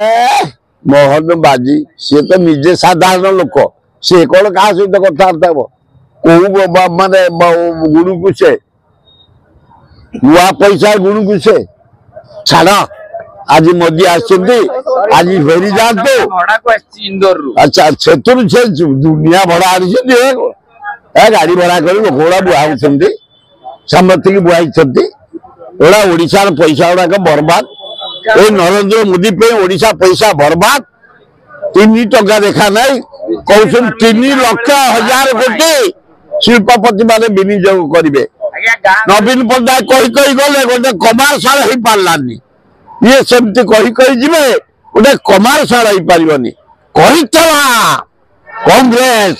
मोहन बाजी सी तो निजे साधारण लोक सी कौन क्या सहित कथबार्ता हम कौ माने गुरु को से नुआ पैसा गुरु को से छाड़ आज मोदी आसती आज फेरी जातु अच्छा से दुनिया भड़ा आनी गाड़ी भड़ा कर लोक गुड़ा बुआ समस्त की बुआई ओडार पैसा गुड़ाक बर्बाद ए नरेंद्र मोदी पे ओडिशा पैसा बर्बाद 3 टका देखा नहीं कौन 3,00,000 कोटी शिल्पपति माने विनियोग करेंगे नवीन पट्टनायक कही गले गोटे कमारशाला हो पारानी ये सेमती कही जी गोटे कमारशाला हो पारनी कांग्रेस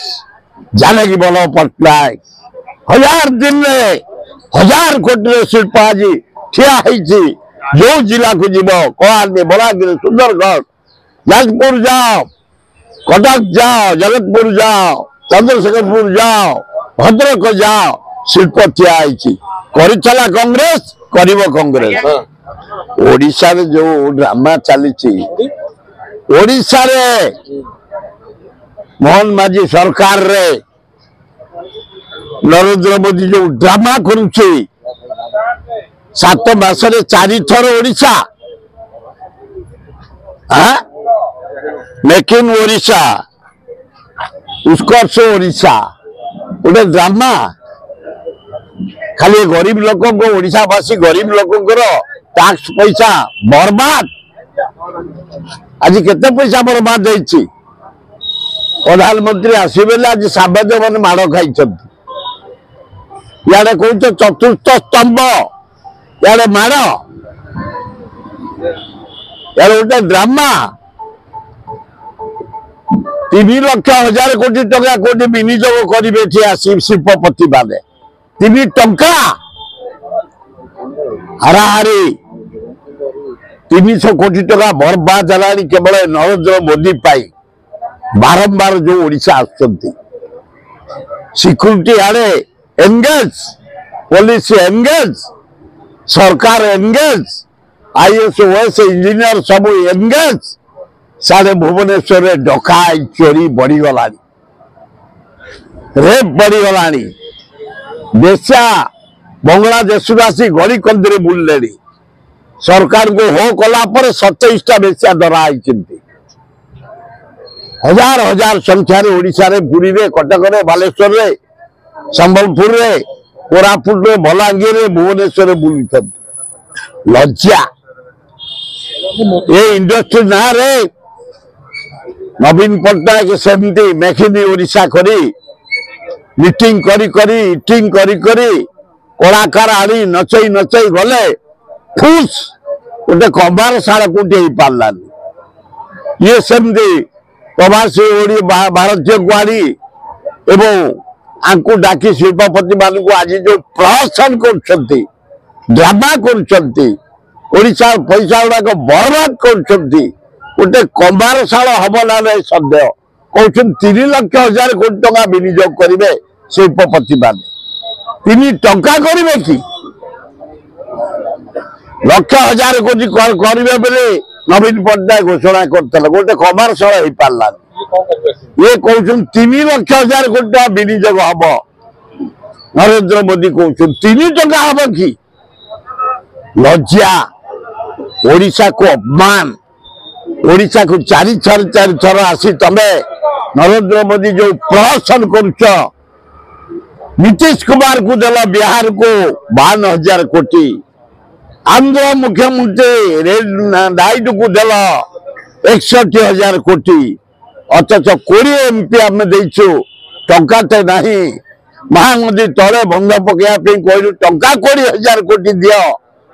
जानकी बल्लभ पट्टनायक 1000 दिन में 1000 कोटी शिल्प आज ठिया जो जिला को जीव कलाहांडी बलांगीर सुंदरगढ़ जाजपुर जाओ कटक जाओ जगतपुर जाओ चंद्रशेखरपुर जाओ भद्रक जाओ शिल्प ठिया कांग्रेस कर कांग्रेस ओडिशा रे जो ड्रामा चली ओडिशा रे मोहन माझी सरकार रे नरेंद्र मोदी जो ड्रामा करुछे 7 मासरे 4 थर ओडिशा मेक इन ओडिशा उत्कर्ष ओडिशा गोटे ड्रामा खाली गरीब लोक ओडिशावासी गरीब लोक टैक्स पैसा बर्बाद आज केते पैसा बर्बाद होइछि प्रधानमंत्री आसबे आज साबाद मैंने माड़ खाई इे कौन चतुर्थ स्तंभ इे माड़ यार गोटे ड्रामा 3,00,000 कोटी टका कोटी विनियोग करेंगे शिल्पपति माने 3 टंका हाराहारी 300 कोटी टका बर्बाद है केवल नरेंद्र मोदी पाई बारंबार जो ओडिशा आसुच्चंती सिक्यूरिटी आड़े एंगेज पुलिस एंगेज सरकार एंगेज आईएएस ओएस इंजीनियर सब एंगेज सारे भुवनेश्वर डकाई चोरी बढ़ीगला रेप बढ़ीगला देशा बांग्लादेश आसी गली कंदी बुले सरकार को हो कला 27टा बेसिया धराई 1000 संख्यार ओडिशा रे पुरी रे कटक रे बालेश्वर रे संबलपुर रे कोरापुट रे बलांगीर रे भुवनेश्वर रे बुलुछन लज्जा ये इंडस्ट्री ना रे नवीन पट्टनायक सेमती मेक इन ओडिशा करी मीटिंग करी इटिंग करी कलाकार आनी नचई गले फुस गोटे कमारशाला कोटी हो पारानी ये सेमती प्रवासी भारतीय को आनी एवं डाकी शिल्पपति मान आज जो प्रहसन कर ड्रामा करोडिशा पैसा गुड़ाक बर्बाद कर गोटे कमारशाला हम ना नहीं सन्देह कौन 3,00,000 कोटी टका विनियोग करेंगे शिल्पपति मान 3 टंका करेंगे कि 1,00,000 कोटी करेंगे बोले नवीन पट्टनायक घोषणा करते गोटे कमारशाला हो पारानी ये कौन 3,00,000 कोटी टका विनियोग हम नरेंद्र मोदी कौन 3 टका हम कि लज्जा ओडिशा को अपमान ओडिशा को 4 थर आसी तमे नरेंद्र मोदी जो प्रहसन करुच नीतीश कुमार को देल बिहार को 52,000 कोटी आंध्र मुख्यमंत्री नायडू को देल 61,000 कोटी अथच 20 एमपी आम देचु टंकाते नहीं महानदी तले बंध पकड़ा कहलु टंका 20,000 कोटी दियो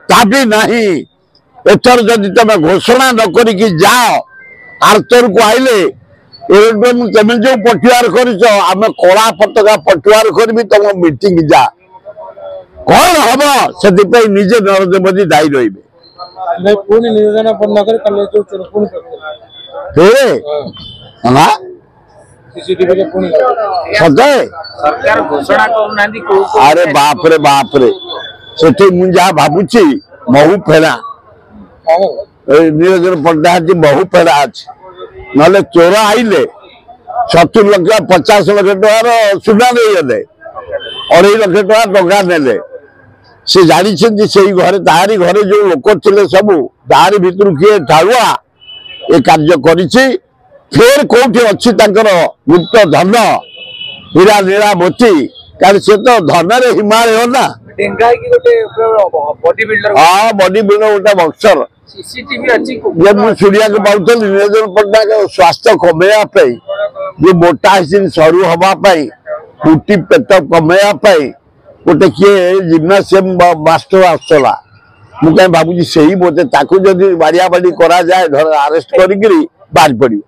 ता भी नहीं एथर जदि तुम घोषणा न करिकी जाओ आर्तर को आइले तुम जो पटुआर करम कला पताका पटुआर करी तुम मीटिंग जा कौन हम से निजे नरेंद्र मोदी दायी अरे बाप रे से मुझे भावुची महू फेरा निरंजन पट्टनायक बहु पेड़ा अच्छे ना चोर आईले 70 लाख 50 लाख टकार सुना नहीं गले 2.5 लाख टका नेले से जानी से घरे तारी घरे जो लोक थे सब तारी भितर किए ठाड़ुआ ये कार्य कर कौटी अच्छी गुप्त धन हीरा नीला मोती कारण से तो धन हिमालय ना हाँ बॉडी बिल्डर गोटे बक्सर जे मुझे शुणा पाती निरंजन पट्टनायक स्वास्थ्य कमेवाई जो मोटा सरू हाँपाई फुटी पेट कमेवाई गोटे किए जिम्नासियम मास्टर आसला मुझे भावुँ से ही बोलते जदि बाड़िया बाड़ी करा जाए धर अरेस्ट करी बाहर पड़ो।